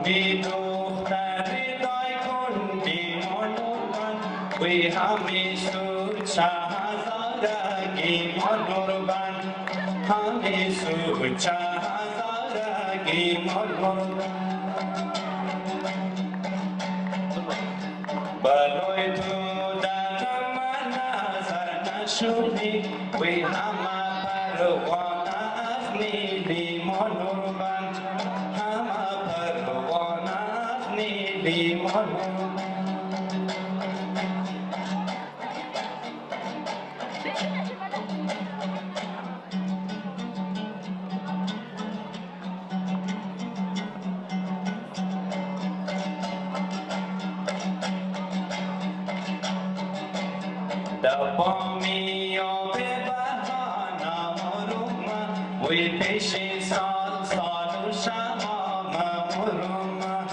می دختر دای کن دیمانوان وی همیشو چهزارگی منوربان همیشو چهزارگی منوربان بلوی تو در من نظر نشدی وی همه پروانه از نیلی منوربان همه پروانه از نیلی منوربان دبامی آب بهانا مروما وی پیش سال سال و شمام مروما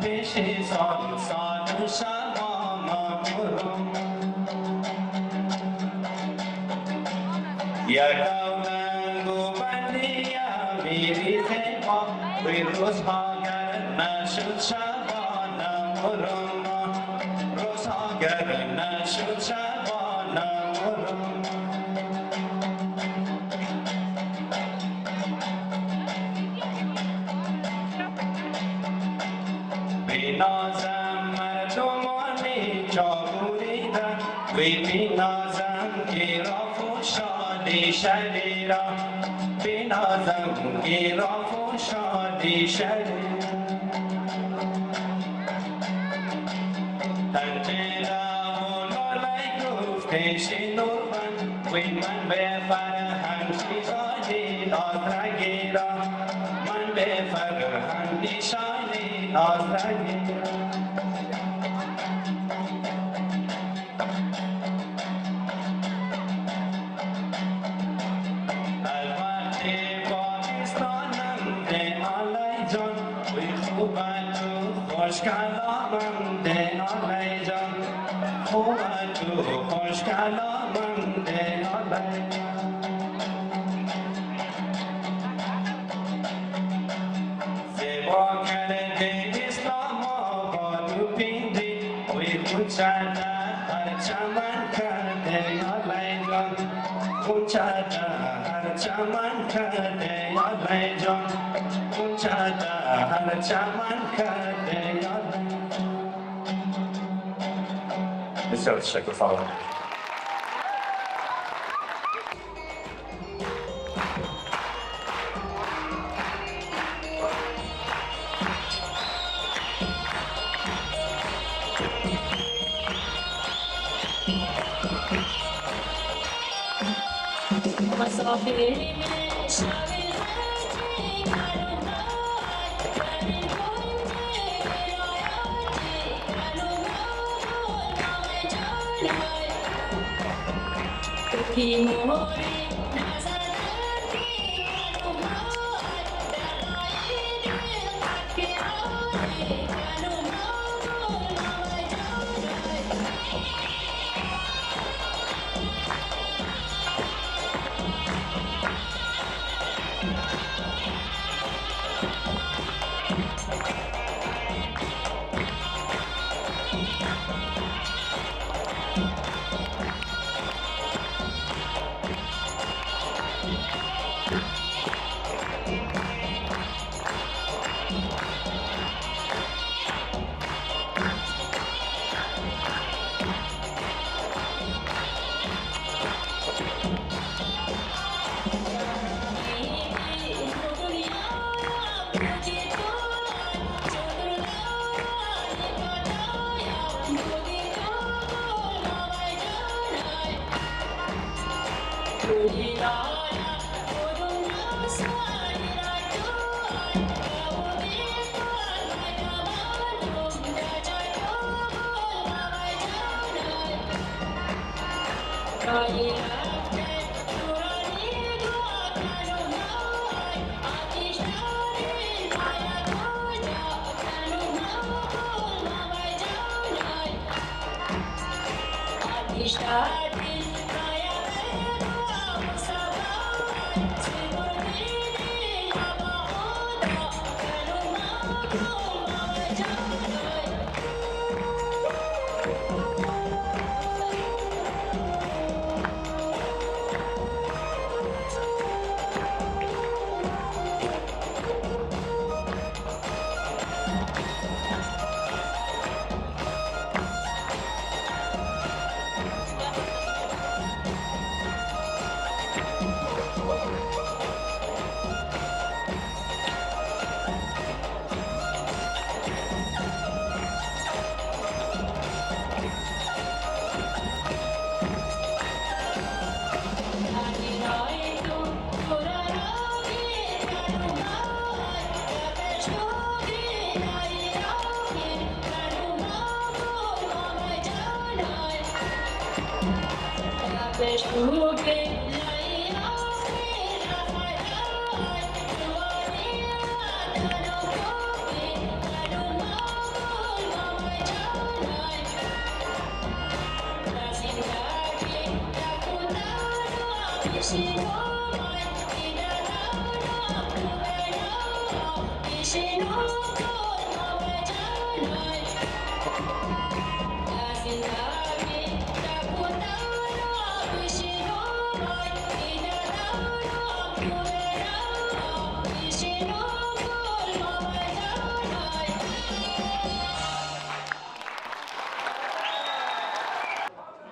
پیش سال سال و شمام مروما یک دولنگو بندیا میری زیبا وی روزها گر نشد شبان مروما روزها گر نشد شبان بینازم مردمانی جا بریدن وی بینازم گراف و شادی شریرا بینازم گراف و شادی شریرا تنجیره و لالای گفتش نوربن وی من به فرهنگی شادی آزرگیرا من به فرهنگی شادی آزرگیرا البته پاکستانم ده آلای جان وی خوبه تو خوش کلامم ده آلای جان خوبه تو خوش کلامم ده آلای جان زیبا کرده اسلام آباد و پیندی وی کوچه هر چمن کرده آلای جان کوچه هر چمن کرده آلای جان کوچه هر چمن کرده آلای جان بسیار تشکر فعلا مسافری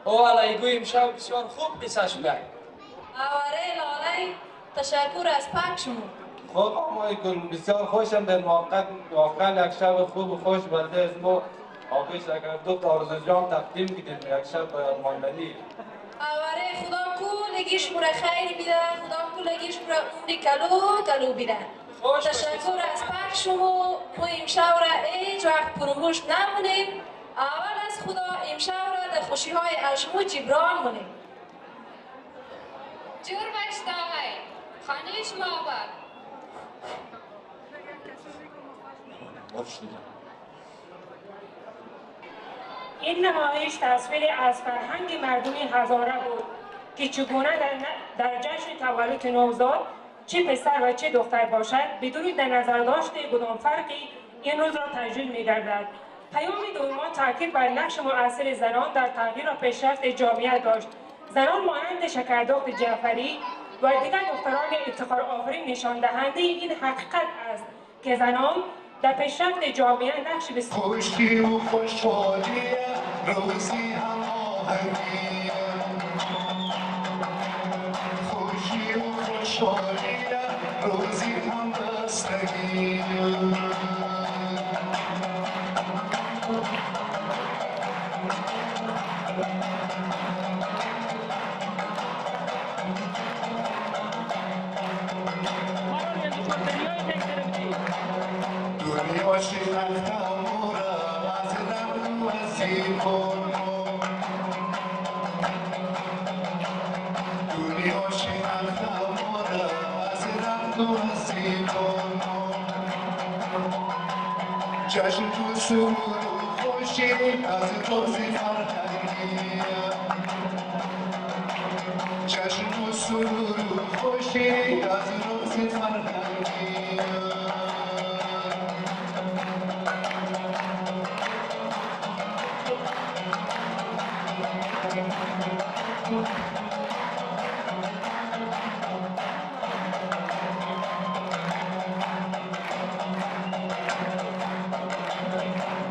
او علیگو امشب بسیار خوب قصه شده. آواره لاله تشکر از پاک شما. خب آقای گل بسیار خوشم در واقعا یک شب خوب و خوش برده از ما آقایش اگر دو تا آرزو جام تقدیم میدیم یک شب ماندنی. آواره خدا کولگیش مورا خیر بیده، خدا کولگیش مورا عمری کلو بیده. تشکر از پاک شما و امشب را هیچ وقت پرموش نمونیم. اول از خدا امشب را در خوشی های اشمو جبران کنیم. جور باشد آقای خانهش محبت. این نمایش تصویر از فرهنگ مردمی هزاره بود که چگونه در جشن تولد نوزاد چه پسر و چه دختر باشد بدون در نظر داشته کدام فرقی این روز را تجلیل می‌گردد. پیام دوم تاکید بر نقش مؤثر زنان در تغییر و پیشرفت جامعه داشت. زنان مانند شکردخت جعفری و دیگر دختران افتخار آفرین نشان دهنده این حقیقت است که زنان در پیشرفت جامعه نقش بسیار خوشی و خوشحالی روزی هم آهنگی خوشی و خوشحالی روزی هم بستگی دنیا شیفتم مورم از نبلو وزیر کن دنیا شیفتم مورم از نبلو وزیر کن جشن تو سرور و خوشی از روزی فرهنگی جشن تو سرور و خوشی از روزی فرهنگی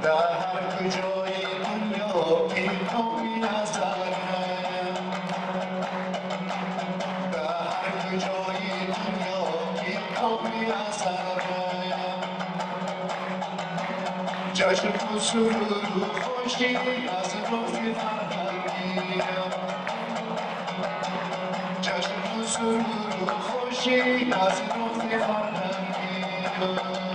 در هر کجای دنیا پیغامی نظرم در هر کجای دنیا پیغامی نظرم جشن و سرور و خوشی از روز فرهنگی جشن و سرور و خوشی از روز فرهنگی